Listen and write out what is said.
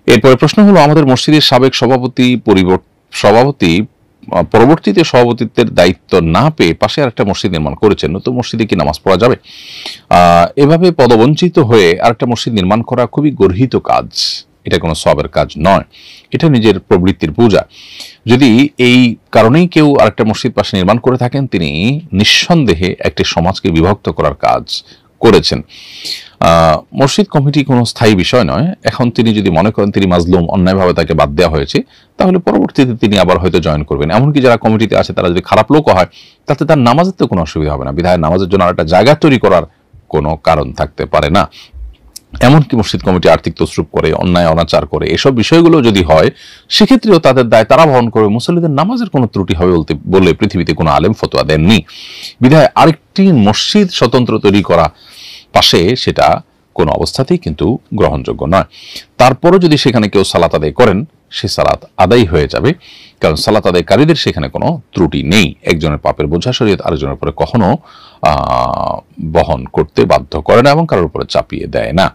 এরপরে প্রশ্ন হলো, আমাদের মসজিদের সাবেক সভাপতি পরবর্তীতে সভাপতিত্বের দায়িত্ব না পেয়ে পাশে আরেকটা মসজিদ নির্মাণ করেছেন, তো মসজিদে কি নামাজ পড়া যাবে? এভাবে পদবঞ্চিত হয়ে আরেকটা মসজিদ নির্মাণ করা খুবই গর্হিত কাজ, এটা কোনো সওয়াবের কাজ নয়, এটা নিজের প্রবৃত্তির পূজা। যদি এই কারণেই কেউ আরেকটা মসজিদ পাশে নির্মাণ করে থাকেন, তিনি নিঃসন্দেহে একটি সমাজকে বিভক্ত করার কাজ করেছেন। মসজিদ কমিটি কোনো স্থায়ী বিষয় নয়। এখন তিনি যদি মনে করেন তিনি মাজলুম, অন্যায়ভাবে তাকে বাদ দেওয়া হয়েছে, তাহলে পরবর্তীতে তিনি আবার হয়তো জয়েন করবেন। এমনকি যারা কমিটিতে আছে তারা যদি খারাপ লোকও হয়, তাতে তার নামাজের তো কোনো অসুবিধা হবে না। বিধায় নামাজের জন্য আরেকটা জায়গা তৈরি করার কোনো কারণ থাকতে পারে না। এমনকি মসজিদ কমিটি আর্থিক তসরুপ করে, অন্যায় অনাচার করে, এসব বিষয়গুলো যদি হয়, সেক্ষেত্রেও তাদের দায় তারা বহন করবে। মুসল্লিদের নামাজের কোনো ত্রুটি হবে বলে পৃথিবীতে কোনো আলেম ফতোয়া দেননি। বিধায় আরেকটি মসজিদ স্বতন্ত্র তৈরি করা পাশে, সেটা কোনো অবস্থাতেই কিন্তু গ্রহণযোগ্য নয়। তারপরও যদি সেখানে কেউ সালাত আদায় করেন, সে সালাত আদায় হয়ে যাবে, কারণ সালাত আদায়কারীদের সেখানে কোনো ত্রুটি নেই। একজনের পাপের বোঝা শরীয়ত আরেকজনের উপরে কখনো বহন করতে বাধ্য করে না এবং কারোর উপরে চাপিয়ে দেয় না।